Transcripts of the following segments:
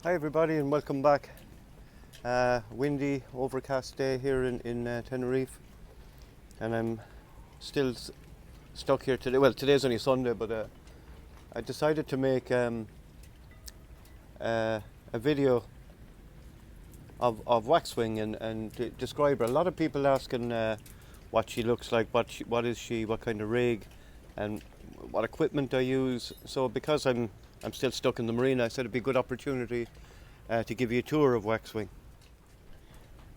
Hi everybody and welcome back. Windy, overcast day here in Tenerife, and I'm still stuck here today. Well, today's only Sunday, but I decided to make a video of Waxwing and describe her. A lot of people asking what she looks like, what is she, what kind of rig, and what equipment I use. So because I'm still stuck in the marina, I said it'd be a good opportunity to give you a tour of Waxwing.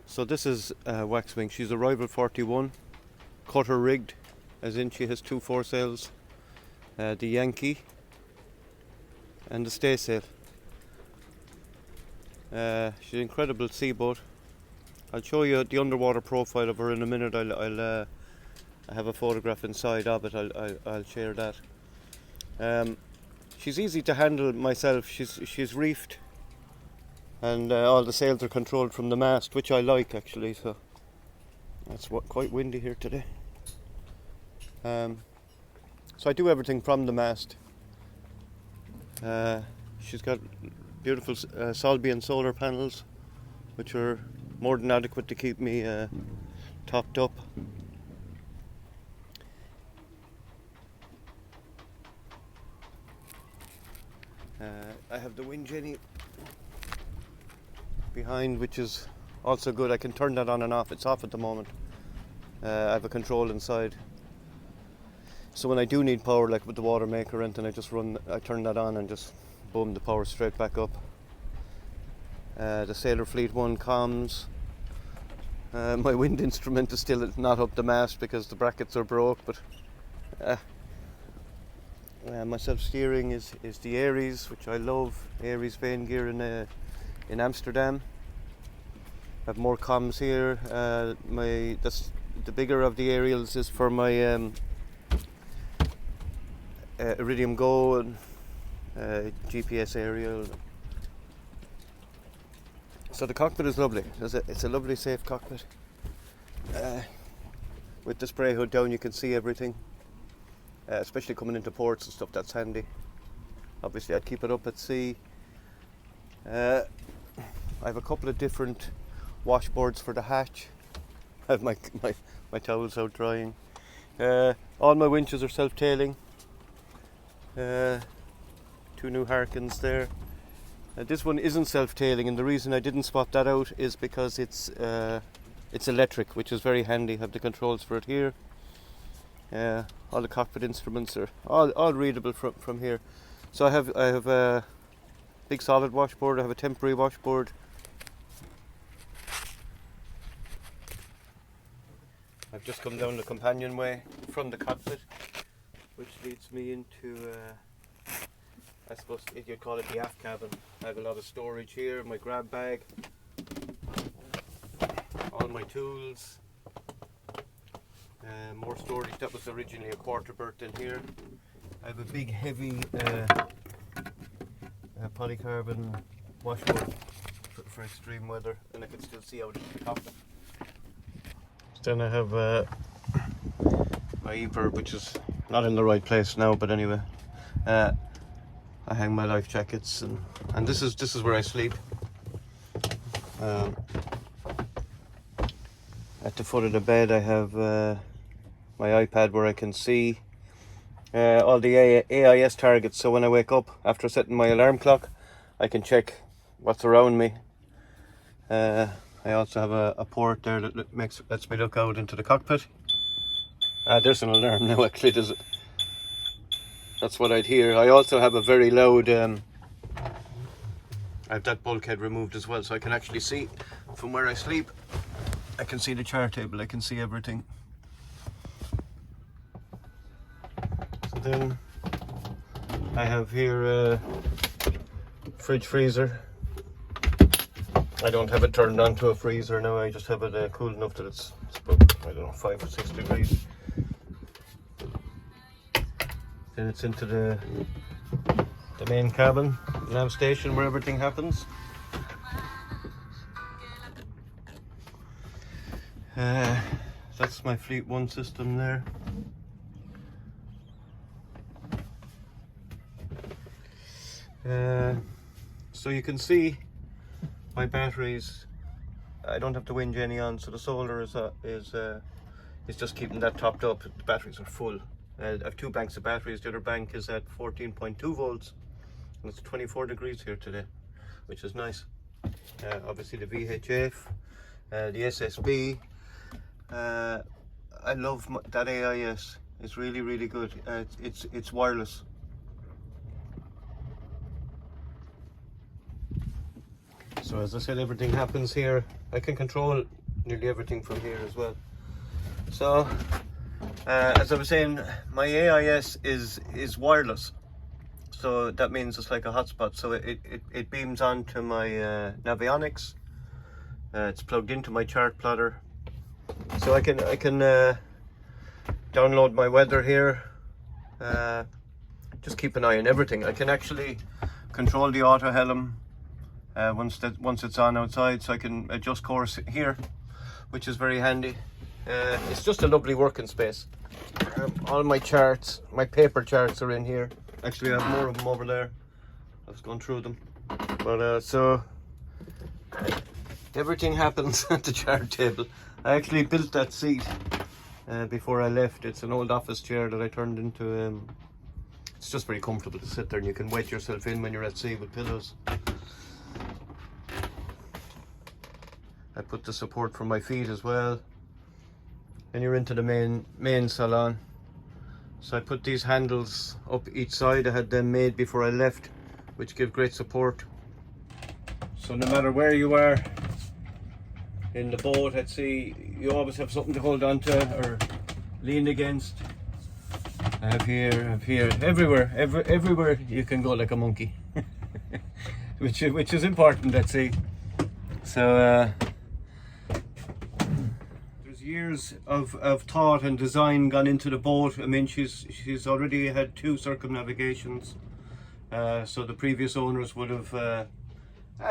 So this is Waxwing. She's a Rival 41, cutter rigged, as in she has two foresails, the Yankee and the staysail. She's an incredible seaboat. I'll show you the underwater profile of her in a minute. I have a photograph inside of it. I'll share that. She's easy to handle myself. She's reefed, and all the sails are controlled from the mast, which I like actually. So that's quite windy here today. So I do everything from the mast. She's got beautiful Solbian solar panels, which are more than adequate to keep me topped up. I have the wind jenny behind, which is also good. I can turn that on and off. It's off at the moment. I have a control inside, so when I do need power, like with the water maker or anything, I turn that on and just boom, the power straight back up. The Sailor Fleet 1 comms. My wind instrument is still not up the mast because the brackets are broke, but my self-steering is the Aries, which I love. Aries vane gear in Amsterdam. I have more comms here. The bigger of the aerials is for my Iridium Go and GPS aerial. So the cockpit is lovely. It's a lovely, safe cockpit. With the spray hood down, you can see everything. Especially coming into ports and stuff, that's handy. Obviously I'd keep it up at sea. I have a couple of different washboards for the hatch. I have my towels out drying. All my winches are self-tailing. 2 new Harkins there. This one isn't self-tailing, and the reason I didn't spot that out is because it's electric, which is very handy. I have the controls for it here. All the cockpit instruments are all readable from here. So I have a big solid washboard. I have a temporary washboard. I've just come down the companionway from the cockpit, which leads me into I suppose you'd call it the aft cabin. I have a lot of storage here, my grab bag, all my tools. More storage. That was originally a quarter berth in here. I have a big heavy polycarbon washboard for extreme weather, and I can still see out at the top. Then I have my EPIRB, which is not in the right place now, but anyway. I hang my life jackets, and this is where I sleep. At the foot of the bed I have my iPad where I can see all the AIS targets, so when I wake up after setting my alarm clock, I can check what's around me. I also have a port there that lets me look out into the cockpit. There's an alarm now, actually. That's what I'd hear. I also have a very loud I have that bulkhead removed as well, so I can actually see from where I sleep. I can see the chart table, I can see everything. So then I have here a fridge freezer. I don't have it turned on to a freezer now, I just have it cool enough that it's about, I don't know, 5 or 6 degrees. Then it's into the main cabin, nav station, where everything happens. That's my Fleet 1 system there. So you can see my batteries. I don't have to whinge any on, so the solar is just keeping that topped up. The batteries are full. I have 2 banks of batteries. The other bank is at 14.2 volts, and it's 24 degrees here today, which is nice. Obviously the VHF, the SSB. I love that AIS. It's really good. It's wireless. So as I said, everything happens here. I can control nearly everything from here as well. So as I was saying, my AIS is wireless. So that means it's like a hotspot. So it beams onto my Navionics. It's plugged into my chart plotter. So I can download my weather here. Just keep an eye on everything. I can actually control the auto helm once it's on outside, so I can adjust course here, which is very handy. It's just a lovely working space. All my charts, my paper charts are in here. Actually, I have more of them over there. I've gone through them. But so everything happens at the chart table. I actually built that seat before I left. It's an old office chair that I turned into. It's just very comfortable to sit there, and you can weight yourself in when you're at sea with pillows. I put the support for my feet as well. And you're into the main salon. So I put these handles up each side. I had them made before I left, which give great support. So no matter where you are in the boat at sea, you always have something to hold on to or lean against. I have here, everywhere you can go like a monkey, which is important at sea. So there's years of thought and design gone into the boat. I mean, she's already had 2 circumnavigations. So the previous owners would have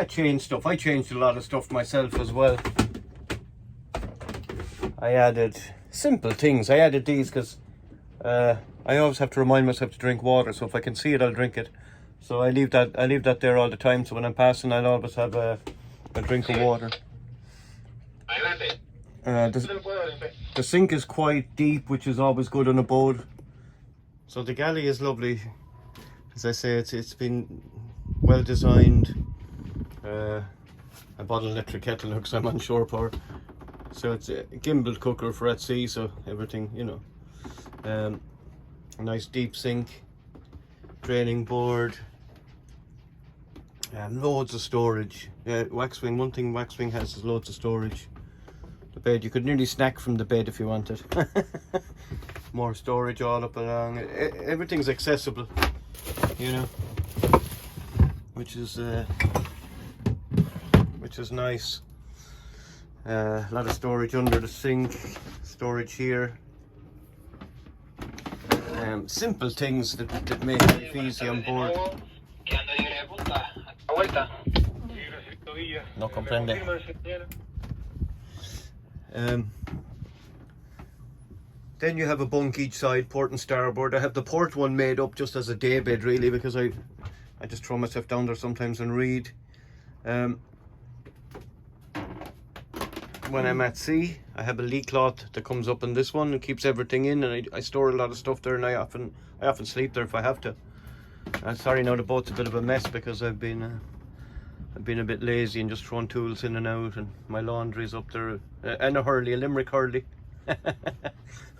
changed stuff. I changed a lot of stuff myself as well. I added simple things. I added these because I always have to remind myself to drink water. So if I can see it, I'll drink it. So I leave that there all the time. So when I'm passing, I'll always have a drink of water. The sink is quite deep, which is always good on a boat. So the galley is lovely. As I say, it's been well designed. I bought an electric kettle because I'm on shore power. So it's a gimbal cooker for at sea, so everything, you know. A nice deep sink, draining board, loads of storage. Waxwing, one thing Waxwing has is loads of storage. The bed, you could nearly snack from the bed if you wanted. More storage all up along. Everything's accessible, you know, which is nice. A lot of storage under the sink, storage here. Simple things that make life easy on board. No comprende. Then you have a bunk each side, port and starboard. I have the port one made up just as a day bed really, because I just throw myself down there sometimes and read. When I'm at sea, I have a lee cloth that comes up in this one and keeps everything in, and I store a lot of stuff there, and I often sleep there if I have to. Sorry now the boat's a bit of a mess because I've been a bit lazy and just throwing tools in and out, and my laundry's up there, and a hurley, a Limerick hurley.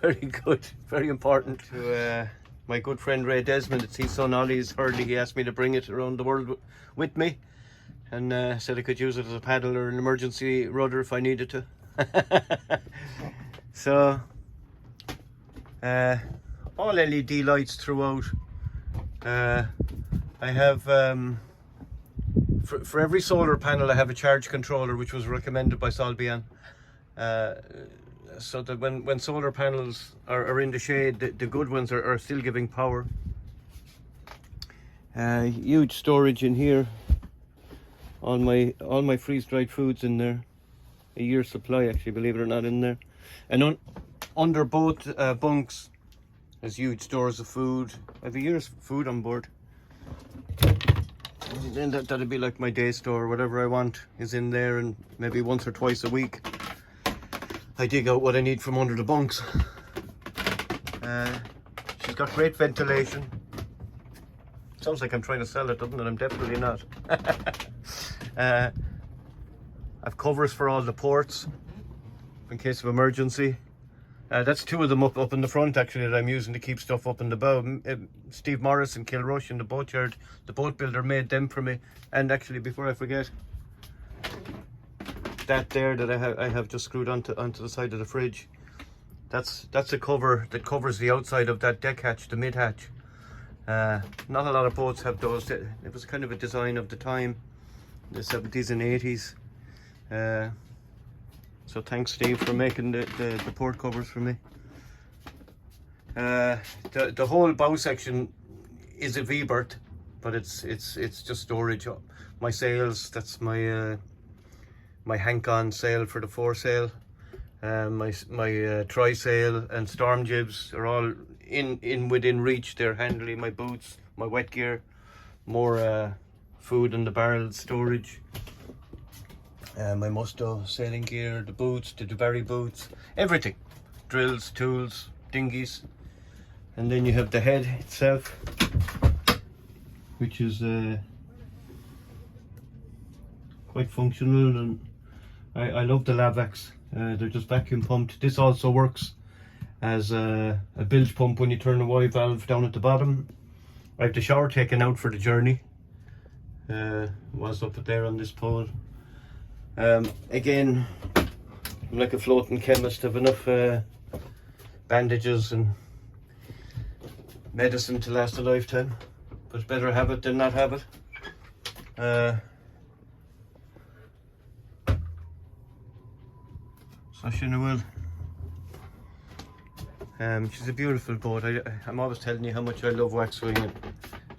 Very good, very important to my good friend Ray Desmond. It's his son Ollie's hurley. He asked me to bring it around the world with me, and said I could use it as a paddle or an emergency rudder if I needed to. So all LED lights throughout. I have for every solar panel I have a charge controller, which was recommended by Solbian, so that when solar panels are in the shade, the good ones are still giving power. Huge storage in here. All my freeze-dried foods in there. A year's supply, actually, believe it or not, in there. And under both bunks, there's huge stores of food. I have a year's food on board. then that'll be like my day store. Whatever I want is in there, and maybe once or twice a week I dig out what I need from under the bunks. She's got great ventilation. Sounds like I'm trying to sell it, doesn't it? I'm definitely not. I've covers for all the ports in case of emergency. That's two of them up in the front actually that I'm using to keep stuff up in the bow. Steve Morris and Kilrush in the boatyard, the boat builder, made them for me. And actually, before I forget, that there that I have just screwed onto the side of the fridge. That's a cover that covers the outside of that deck hatch, the mid hatch. Not a lot of boats have those. It was kind of a design of the time, the 70s and 80s. So thanks, Steve, for making the port covers for me. The whole bow section is a V-berth, but it's just storage. My sails, that's my my Hank-on sail for the foresail. My trysail and storm jibs are all within reach. They're handy. My boots, my wet gear, more food in the barrel storage. My Musto sailing gear, the boots, the Dubarry boots, everything. Drills, tools, dinghies. And then you have the head itself, which is quite functional, and I love the Lavacs. They're just vacuum pumped. This also works as a bilge pump when you turn the Y valve down at the bottom. I have the shower taken out for the journey. Was up there on this pole. Again, I'm like a floating chemist. I have enough bandages and medicine to last a lifetime, but better have it than not have it. So she will. She's a beautiful boat. I'm always telling you how much I love Waxwing.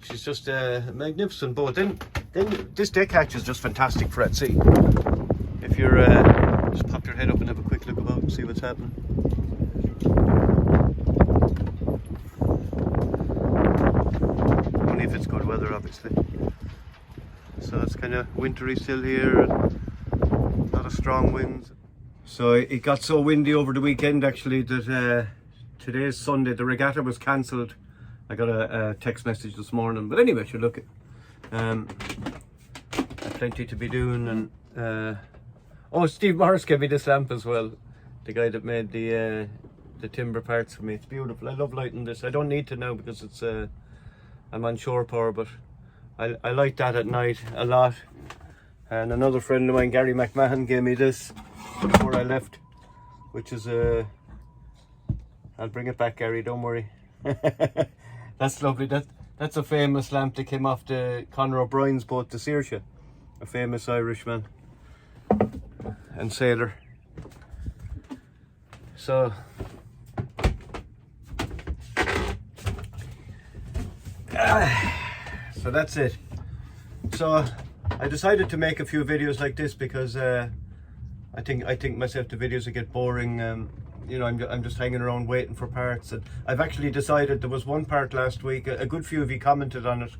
She's just a magnificent boat. Then this deck hatch is just fantastic for at sea. If you're just pop your head up and have a quick look about and see what's happening. Only if it's good weather, obviously. So it's kind of wintry still here, and a lot of strong winds. So it got so windy over the weekend actually that today's Sunday, the regatta was cancelled. I got a text message this morning, but anyway, sure, look, plenty to be doing. And oh, Steve Morris gave me this lamp as well, the guy that made the timber parts for me. It's beautiful. I love lighting this. I don't need to now because it's I'm on shore power, but I like that at night a lot. And another friend of mine, Gary McMahon, gave me this before I left, which is I'll bring it back, Gary, don't worry. That's lovely. That's a famous lamp that came off the Conor O'Brien's boat, the Saoirse, a famous Irishman and sailor. So so that's it. So I decided to make a few videos like this because I think myself the videos will get boring. You know, I'm just hanging around waiting for parts, and I've actually decided, there was one part last week, a good few of you commented on it,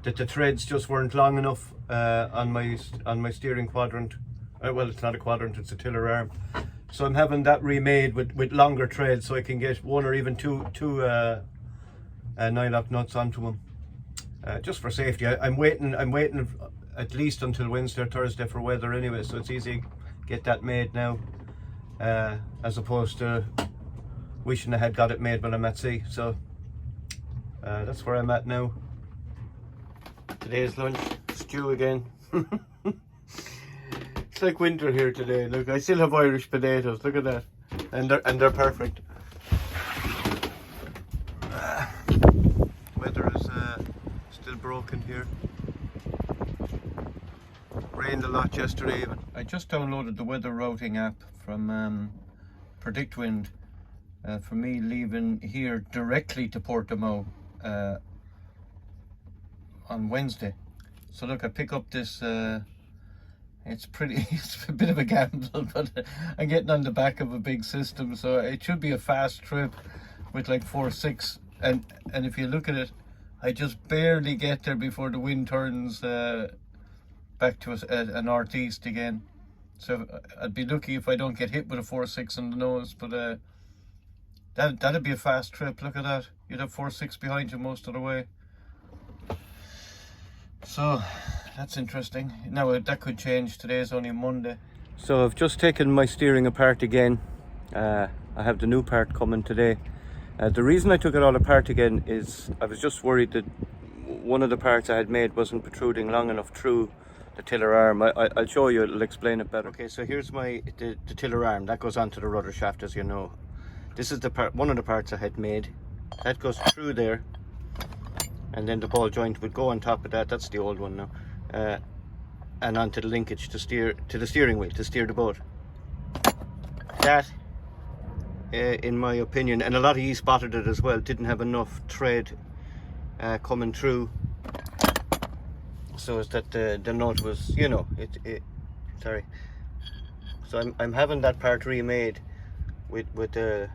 that the threads just weren't long enough on my steering quadrant. Well, it's not a quadrant, it's a tiller arm. So I'm having that remade with longer threads, so I can get one or even two nylock nuts onto them, just for safety. I'm waiting at least until Wednesday or Thursday for weather anyway, so it's easy to get that made now, as opposed to wishing I had got it made when I'm at sea. So that's where I'm at now. Today's lunch, stew again. It's like winter here today. Look, I still have Irish potatoes. Look at that, and they're perfect. Weather is still broken here. Rained a lot yesterday even. I just downloaded the weather routing app from PredictWind for me leaving here directly to Portimao on Wednesday. So look, I pick up this, it's a bit of a gamble, but I'm getting on the back of a big system, so it should be a fast trip with like 4-6, and if you look at it, I just barely get there before the wind turns back to a northeast again. So I'd be lucky if I don't get hit with a 4.6 on the nose, but that'd be a fast trip. Look at that. You'd have 4.6 behind you most of the way. So that's interesting. Now that could change. Today's only Monday. So I've just taken my steering apart again. I have the new part coming today. The reason I took it all apart again is I was just worried that one of the parts I had made wasn't protruding long enough through the tiller arm. I'll show you, it'll explain it better. Okay, so here's the tiller arm. That goes onto the rudder shaft, as you know. This is the part, one of the parts I had made. That goes through there. And then the ball joint would go on top of that. That's the old one now. And onto the linkage to the steering wheel to steer the boat. That, in my opinion, and a lot of you spotted it as well, didn't have enough tread coming through, so as that the nut was, you know, sorry. So I'm having that part remade with a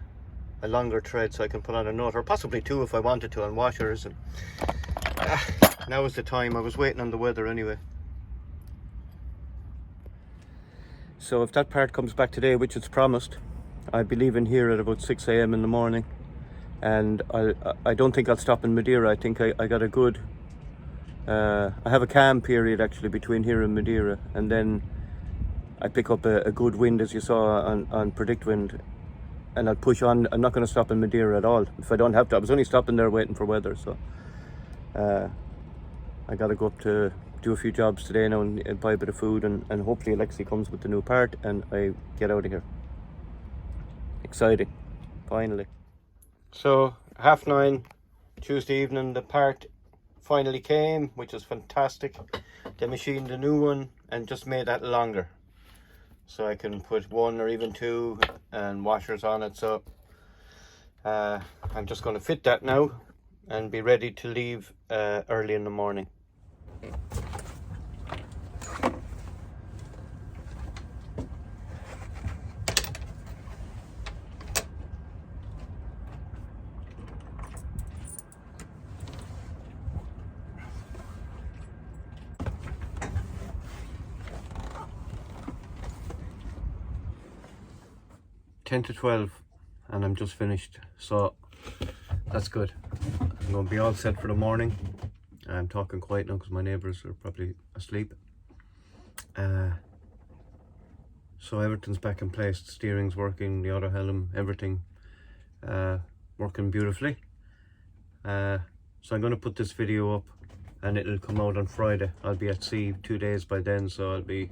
longer thread, so I can put on a nut, or possibly two if I wanted to, on washers. And now is the time. I was waiting on the weather anyway. So if that part comes back today, which it's promised, I'll be leaving here at about 6 a.m. in the morning, and I don't think I'll stop in Madeira. I think I got a good I have a calm period actually between here and Madeira, and then I pick up a good wind, as you saw on Predict Wind, and I'll push on. I'm not going to stop in Madeira at all if I don't have to. I was only stopping there waiting for weather, so I got to go up to do a few jobs today now and buy a bit of food, and hopefully Alexi comes with the new part and I get out of here. Exciting, finally. So 9:30 Tuesday evening, the part finally came, which is fantastic. They machined a new one and just made that longer, so I can put one or even two and washers on it. So I'm just going to fit that now and be ready to leave early in the morning. Ten to 12 and I'm just finished, so that's good. I'm going to be all set for the morning. I'm talking quiet now because my neighbours are probably asleep. So everything's back in place. The steering's working, the auto helm, everything working beautifully. So I'm going to put this video up and it'll come out on Friday. I'll be at sea 2 days by then, so I'll be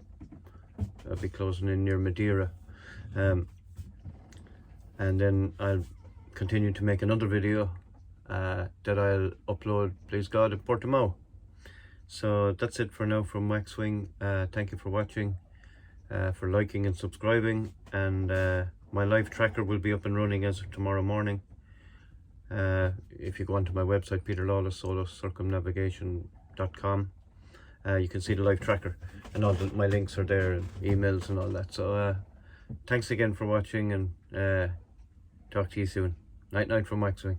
closing in near Madeira. And then I'll continue to make another video that I'll upload, please God, in Portimao. So that's it for now from Waxwing. Thank you for watching, for liking and subscribing, and my live tracker will be up and running as of tomorrow morning. If you go onto my website, peterlawless-circumnavigation.com, you can see the live tracker, and all my links are there, and emails and all that. So thanks again for watching, and talk to you soon. Night night from Waxwing.